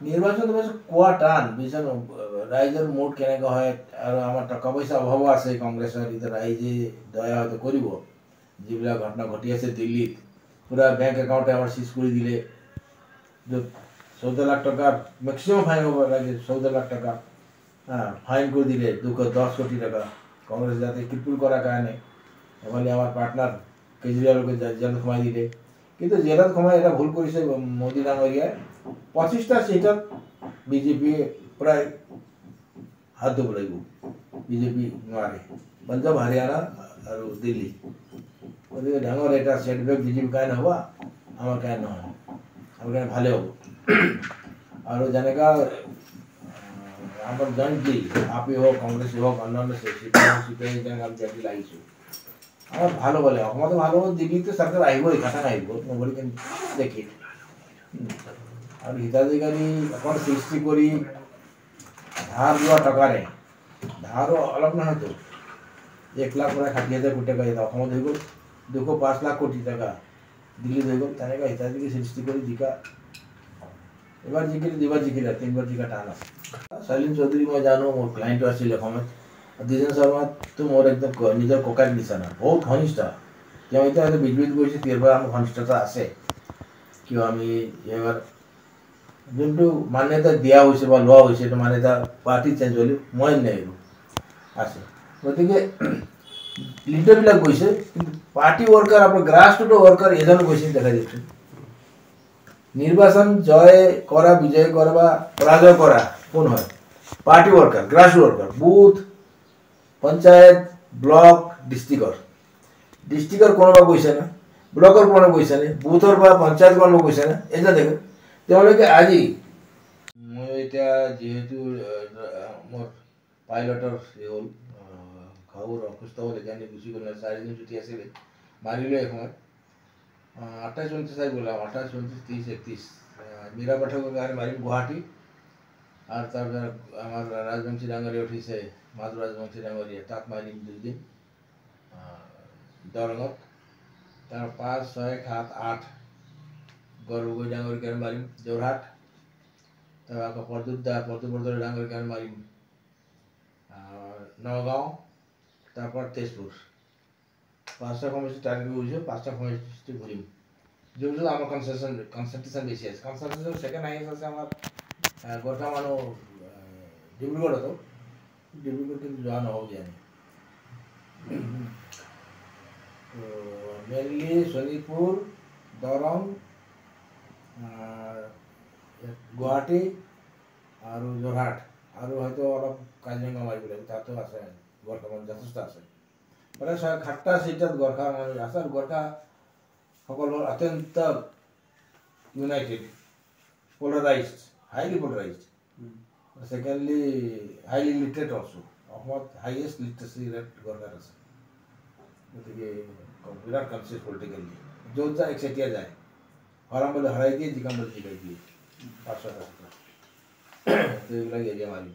নির্বাচন কোয়া টান বুঝছেন রাইজের মুড কেনেকা হয় আর আমার টাকা পয়সা অভাব আছে কংগ্রেসের ইতে রাইজে দয়া হয়তো করিব যেগুলা ঘটনা ঘটি আছে দিল্লিত পুরা ব্যাংক অ্যাকাউন্টে আমার সিজ করে দিলে 14 লাখ টাকা ম্যাক্সিমাম ফাইন হবো লাগে 14 লাখ টাকা হ্যাঁ ফাইন করে দিলে 10 কোটি টাকা কংগ্রেস যাতে কিপুল করা কারণে এমনি আমার পার্টনার কেজরিওয়ালকে জেলত কমাই দিলে কিন্তু জেলত কমাই এটা ভুল করেছে মোদী ডাঙরিয়ায় 25টা সিটত বিজেপি প্রায় হাত ধুব লাগিব বিজেপি নোৱাৰে পঞ্জাব হাৰিয়ানা আৰু দিল্লী গতিকে ডাঙৰ এটা সেটবেক বিজেপি কাৰণে হ'ব আমাৰ কাৰণে নহয় আমাৰ কাৰণে ভালে হ'ব আৰু যেনেকা আমাৰ জইণ্টলি আপি হওক কংগ্ৰেছ হওক অন্যান্য চিপিআই যেনেকৈ আমি জেপি লাগিছোঁ আমার ভালো বলে আমাদের ভালো দিল্লিতে সরকার আইবই কাটা আইব নবডি ক্যান টেক ইট আর হিতাধিকারী এখন সৃষ্টি করি ধার দেওয়া টাকারে ধারও অলপ না হয়তো 1 লাখ প্রায় 60,000 কোটি টাকা এটা অসমত হয়ে গেল 205 লাখ কোটি টাকা দিল্লি হয়ে গেল তেনেকা হিতাধিকারী সৃষ্টি করি জিকা এবার জিকিলে দুবার জিকিলে 3বার জিকা টান আছে শালিন চৌধুরী মই জানো মোর ক্লায়েন্ট আছিল অসমত দ্বিজেন শর্মা তো মোর একদম নিজের ককার নিচানা বহুত ঘনিষ্ঠ কেউ এটা হয়তো বিজবিজ কৰিছে তেৰবাৰ আমাৰ ঘনিষ্ঠতা আছে কিয় আমি এবাৰ যোনটো মান্যতা দিয়া হয়েছে বা লোৱা হয়েছে এটা মান্যতা পার্টি চেঞ্জ হলে মই নাই আছে গতিকে লিডারবিলাক গৈছে কিন্তু পার্টি ওয়ার্কার আপনার গ্রাস রুট ওয়ার্কার এজনো গৈছে দেখা যাচ্ছে নির্বাচন জয় করা বিজয় করা বা পরাজয় করা কোন হয় পার্টি ওয়ার্কার গ্রাস ওয়ার্কার বুথ पंचायत ब्लॉक डिस्ट्रिक्टर कोण গৈছে না ব্লকৰ কোণ গৈছে না বুথৰ বা পঞ্চায়ত কোণ গৈছে না এটা দেখো তেওঁলোকে আজি মই এটা যেহেতু মোৰ পাইলটৰ হ'ল খাউৰ অসুস্থ হ'লে জানি গুচি গ'ল 4 দিন ছুটি আছিলে মাৰিলে এখন 28 29 बोला 28 29 30 31 মীৰা পাঠকৰ কাৰণে মাৰিম গুৱাহাটী আর তারপর আমার রাজবংশী ডাঙ্গরিয়া উঠিছে মাধু রাজবংশী ডাঙ্গরিয়া তাক মারিম 2 দিন দরঙত তার 5 6 7 8 গরুগৈ ডাঙ্গরিয়া মারিম যোরহাট তারপর পদ্মবর্ধন ডাঙ্গরিয়া মারিম নগাঁও তারপর তেজপুর 5টা সমষ্টি টার্গেট বুঝছো 5টা সমষ্টি ঘুরিম যেগুলো আমার কনসেন্ট্রেশন বেশি আছে কনসেন্ট্রেশন সেকেন্ড হাইয়েস্ট আছে আমার গোটা মানুষ ডিব্রুগড় তো ডিব্রুগড় কিন্তু যাওয়া নহ'ব জানি তো মেইনলি শোণিতপুৰ দৰং গুৱাহাটী আৰু যোৰহাট আৰু হয়তো অলপ কাজিৰঙা মাৰিব লাগিব তাতো আছে গোৰ্খা মানুহ যথেষ্ট আছে মানে 7টা চিটত গোৰ্খা মানুহ আছে আৰু গোৰ্খা সকলৰ অত্যন্ত United polarized highly polarized secondly highly literate also Ahmad highest literacy rate gorgar ase gotike virat conscious politically jota exetia jay haram bole harai diye jikam bole jikai diye 500 to egula area mari